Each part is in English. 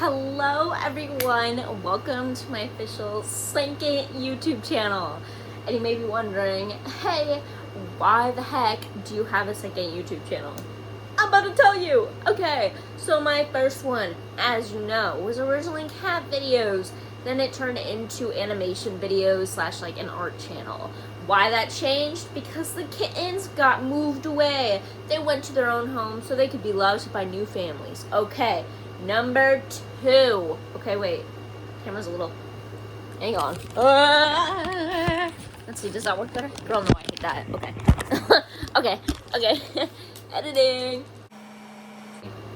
Hello everyone, welcome to my official second YouTube channel. And you may be wondering, hey, why the heck do you have a second YouTube channel? I'm about to tell you! Okay, so my first one, as you know, was originally cat videos. Then it turned into animation videos slash like an art channel. Why that changed? Because the kittens got moved away. They went to their own home so they could be loved by new families. Okay, number 2. Okay, wait. Camera's a little... Hang on. Let's see, does that work better? Girl, no, I hate that. Okay. okay. Editing.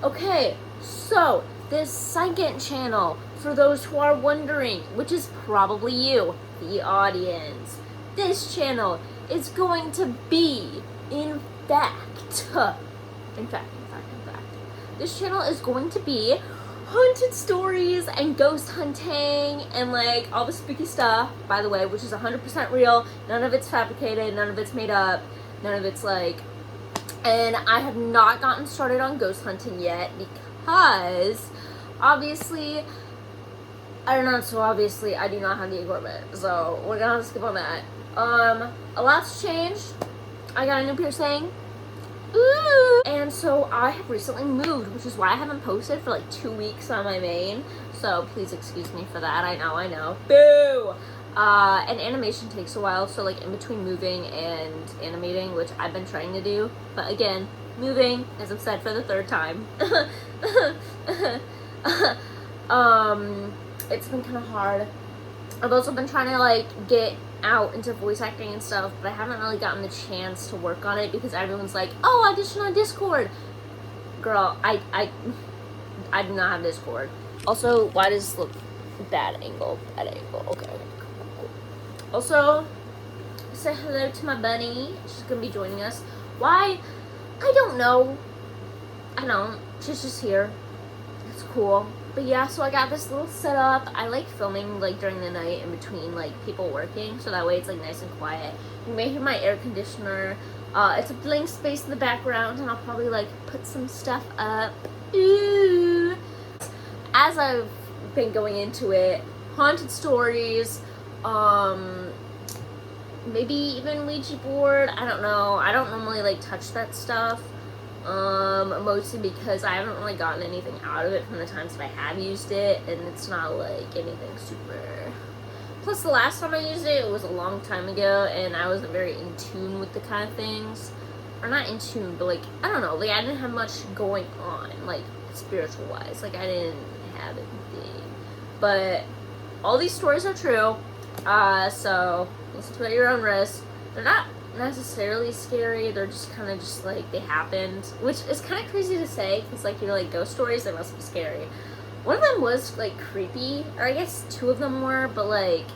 Okay, so this second channel, for those who are wondering, which is probably you, the audience, this channel is going to be, in fact, this channel is going to be haunted stories and ghost hunting and like all the spooky stuff, by the way, which is 100% real. None of it's fabricated, none of it's made up, none of it's like... And I have not gotten started on ghost hunting yet because obviously, I don't know, so obviously I do not have the equipment. So we're gonna have to skip on that. A lot's changed. I got a new piercing. Ooh. And so I have recently moved, which is why I haven't posted for like 2 weeks on my main. So please excuse me for that. I know. Boo! And animation takes a while, so like in between moving and animating, which I've been trying to do, but again, moving, as I've said for the 3rd time, it's been kind of hard. I've also been trying to like get out into voice acting and stuff, but I haven't really gotten the chance to work on it because everyone's like, oh, audition on Discord. Girl, I do not have Discord. Also, why does this look bad angle? Okay. Also, say hello to my bunny. She's gonna be joining us. Why? I don't know. She's just here. It's cool. But yeah, so I got this little setup. I like filming like during the night in between like people working, so that way it's like nice and quiet. You may hear my air conditioner. It's a blank space in the background, and I'll probably like put some stuff up. Ooh. As I've been going into it, haunted stories, maybe even Ouija board, I don't know. I don't normally like touch that stuff, mostly because I haven't really gotten anything out of it from the times that I have used it, and it's not like anything super... Plus the last time I used it, it was a long time ago, and I wasn't very in tune with the kind of things, or not in tune, but like, I don't know, like I didn't have much going on, like spiritual wise, like I didn't have anything, but all these stories are true. So listen to it at your own risk. They're not necessarily scary, they're just kind of just like they happened, which is kind of crazy to say because like, you know, like ghost stories, they must be scary. One of them was like creepy, or I guess 2 of them were, but like,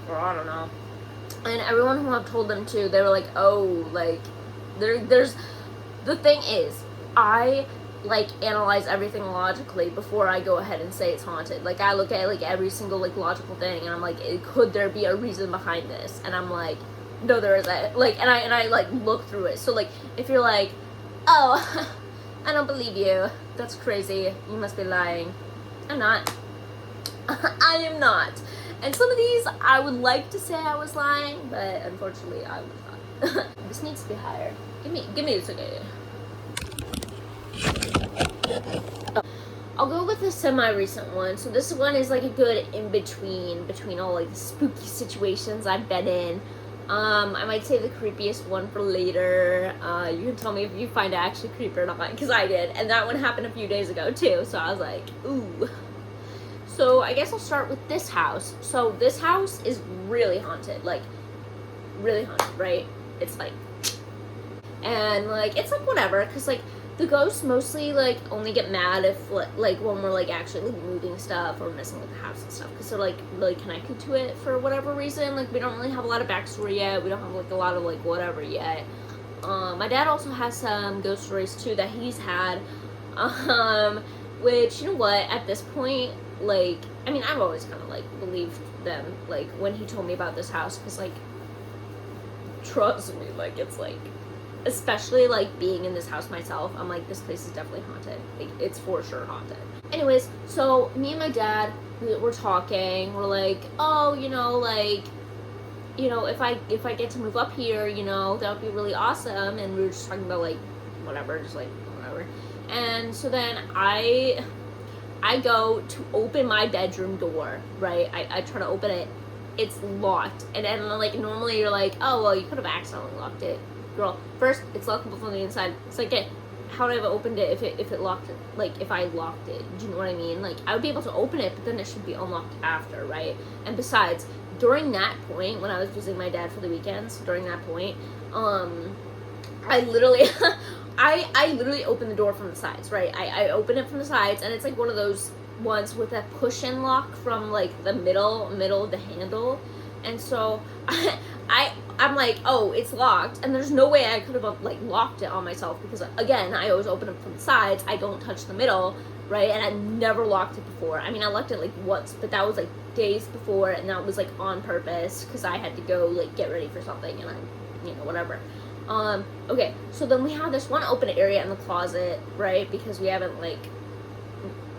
or I don't know. And everyone who I've told them to, they were like, oh, like there's the thing is, I like analyze everything logically before I go ahead and say it's haunted. Like I look at like every single like logical thing, and I'm like, could there be a reason behind this? And I'm like, no, there isn't. Like, and I like look through it. So like, if you're like, oh, I don't believe you, that's crazy, you must be lying. I'm not. I am not. And some of these I would like to say I was lying, but unfortunately I was not. This needs to be higher. Give me a second. I'll go with a semi-recent one. So this one is like a good in-between all like the spooky situations I've been in. I might say the creepiest one for later. You can tell me if you find it actually creepy or not, because I did. And that one happened a few days ago too, so I was like, ooh. So I guess I'll start with this house. So this house is really haunted, like really haunted, right? It's like, and like, it's like whatever, because like, the ghosts mostly like only get mad if like when we're like actually like moving stuff or messing with the house and stuff, because they're like really connected to it for whatever reason. Like we don't really have a lot of backstory yet. We don't have like a lot of like whatever yet. My dad also has some ghost stories too that he's had, which, you know what, at this point, like, I mean, I've always kind of like believed them, like when he told me about this house, because like, trust me, like it's like especially like being in this house myself, I'm like, this place is definitely haunted. Like, it's for sure haunted. Anyways, so me and my dad, we're talking. We're like, oh, like, if I get to move up here, that would be really awesome. And we were just talking about like whatever, just like whatever. And so then I go to open my bedroom door, right? I try to open it. It's locked. And then like normally you're like, oh well, you could have accidentally locked it. Girl, first it's lockable from the inside. It's like, how would I have opened it if it locked it? Like, if I locked it, do you know what I mean? Like, I would be able to open it, but then it should be unlocked after, right? And besides, during that point, when I was visiting my dad for the weekends, during that point, I literally, I literally opened the door from the sides, right? I open it from the sides, and it's like one of those ones with a push-in lock from like the middle of the handle, and so I'm like, oh, it's locked, and there's no way I could have like locked it on myself, because again, I always open it from the sides. I don't touch the middle, right? And I never locked it before. I mean, I locked it like once, but that was like days before, and that was like on purpose because I had to go like get ready for something, and whatever. Okay, so then we have this one open area in the closet, right? Because we haven't like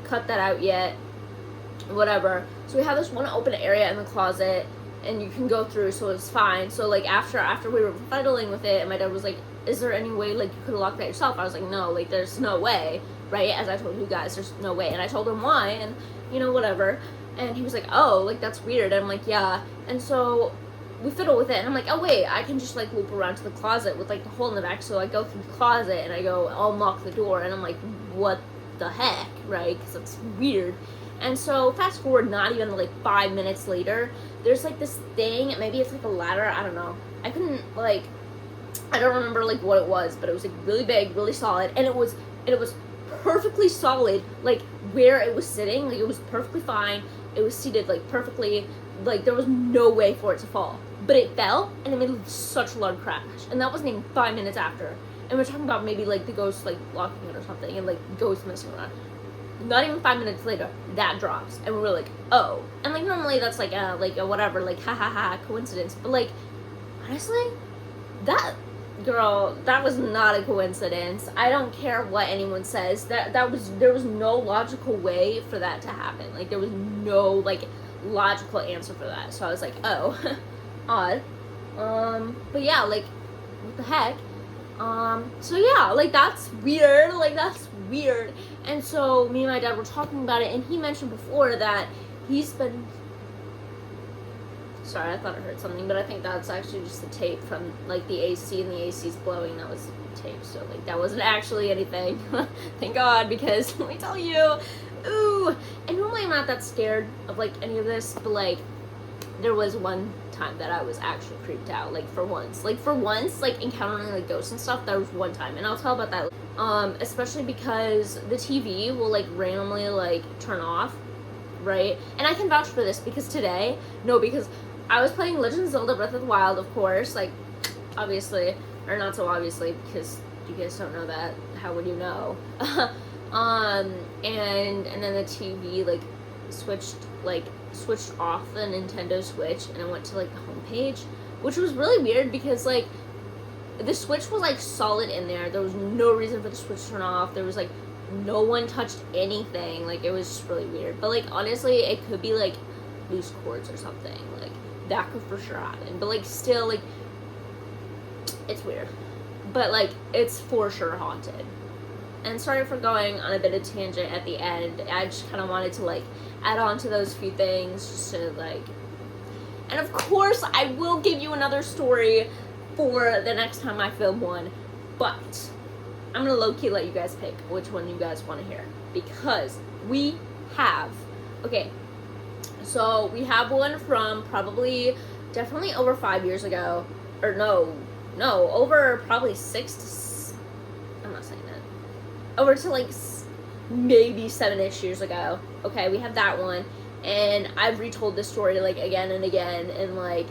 cut that out yet, whatever. So we have this one open area in the closet, and you can go through, so it's fine. So like after we were fiddling with it, and my dad was like, is there any way like you could have locked that yourself? I was like, no, like there's no way, right? As I told you guys, there's no way. And I told him why, and whatever. And he was like, oh, like that's weird. And I'm like, yeah. And so we fiddle with it, and I'm like, oh wait, I can just like loop around to the closet with like the hole in the back. So I go through the closet and I go unlock the door, and I'm like, what the heck, right? Because it's weird. And so fast forward not even like 5 minutes later, there's like this thing, maybe it's like a ladder, I don't know. I don't remember like what it was, but it was like really big, really solid, and it was perfectly solid, like where it was sitting, like it was perfectly fine. It was seated like perfectly, like there was no way for it to fall. But it fell, and it made such a loud crash. And that wasn't even 5 minutes after. And we're talking about maybe like the ghost like locking it or something, and like ghost messing around. Not even 5 minutes later, that drops, and we're like, oh. And like normally that's like a whatever, like ha ha ha coincidence. But like honestly, that was not a coincidence. I don't care what anyone says. There was no logical way for that to happen. Like there was no like logical answer for that. So I was like, oh, odd. But yeah, like what the heck? So yeah, like that's weird. Like that's weird. And so me and my dad were talking about it, and he mentioned before that he's been. Sorry, I thought I heard something, but I think that's actually just the tape from like the AC, and the AC's blowing. That was tape, so like that wasn't actually anything. Thank God, because let me tell you, ooh. And normally I'm not that scared of like any of this, but like there was one time that I was actually creeped out, like for once, like encountering like ghosts and stuff. There was one time, and I'll tell about that. Especially because the TV will like randomly like turn off, right? And I can vouch for this because because I was playing Legend of Zelda Breath of the Wild, of course, like obviously, or not so obviously, because you guys don't know that. How would you know? And then the TV like switched off the Nintendo Switch, and I went to like the homepage, which was really weird because like the Switch was like solid in there. There was no reason for the Switch to turn off. There was like no one touched anything. Like it was just really weird. But like honestly, it could be like loose cords or something. Like that could for sure happen. But like still, like it's weird. But like it's for sure haunted. And sorry for going on a bit of tangent at the end. I just kind of wanted to like add on to those few things just to like. And of course, I will give you another story for the next time I film one, but I'm gonna low-key let you guys pick which one you guys want to hear, because we have, okay, so we have one from definitely over 5 years ago, or no, over probably I'm not saying that, over to like maybe 7-ish years ago. Okay, we have that one, and I've retold this story like again and again, and like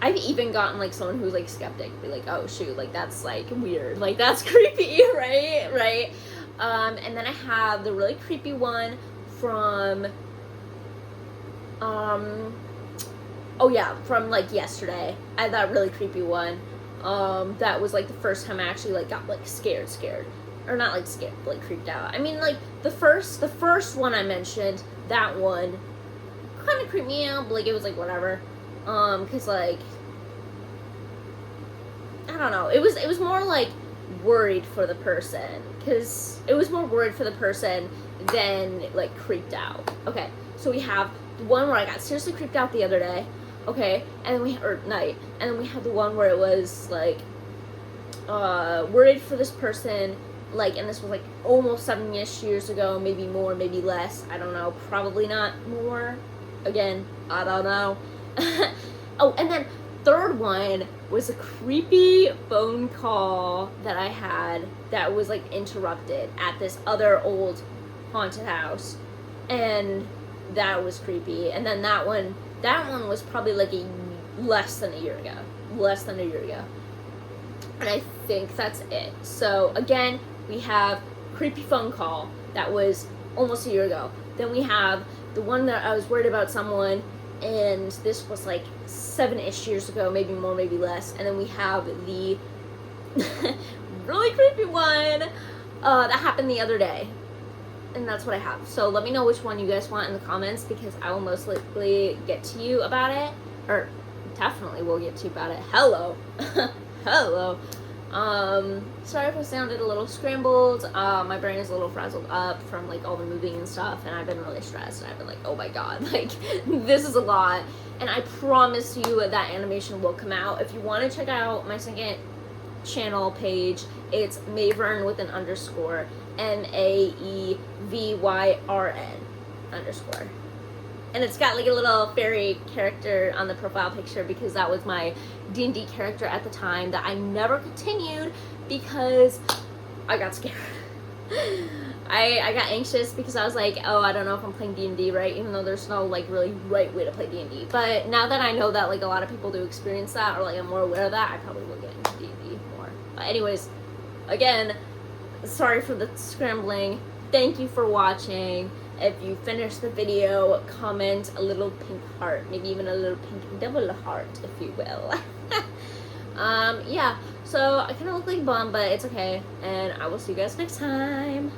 I've even gotten like someone who's like skeptic, be like, oh shoot, like that's like weird, like that's creepy, right? And then I have the really creepy one from from like yesterday. I had that really creepy one. That was like the first time I actually like got like scared, or not like scared, but like creeped out. I mean, like the first one I mentioned, that one kind of creeped me out, but like it was like whatever, cause like I don't know, it was more like worried for the person, cause it was more worried for the person than like creeped out. Okay, so we have the one where I got seriously creeped out the other day. Okay, and then night, and then we had the one where it was like worried for this person, like, and this was like almost 7-ish years ago, maybe more, maybe less, I don't know, probably not more, again, I don't know. Oh, and then third one was a creepy phone call that I had that was like interrupted at this other old haunted house, and that was creepy. And then that one was probably like less than a year ago, and I think that's it. So again, we have creepy phone call that was almost a year ago. Then we have the one that I was worried about someone, and this was like 7-ish years ago, maybe more, maybe less. And then we have the really creepy one that happened the other day. And that's what I have. So let me know which one you guys want in the comments, because I will most likely get to you about it, or definitely will get to you about it. Hello. Hello. Sorry if I sounded a little scrambled. My brain is a little frazzled up from like all the moving and stuff, and I've been really stressed, and I've been like, oh my god, like this is a lot. And I promise you that animation will come out. If you want to check out my second channel page, it's Maevyrn with an underscore, MAEVYRN underscore. And it's got like a little fairy character on the profile picture, because that was my D&D character at the time that I never continued because I got scared. I got anxious because I was like, oh, I don't know if I'm playing D&D right, even though there's no like really right way to play D&D. But now that I know that like a lot of people do experience that, or like I'm more aware of that, I probably will get into D&D more. But anyways, again, sorry for the scrambling. Thank you for watching. If you finish the video, comment a little pink heart, maybe even a little pink double heart, if you will. Yeah, so I kind of look like a bum, but it's okay, and I will see you guys next time.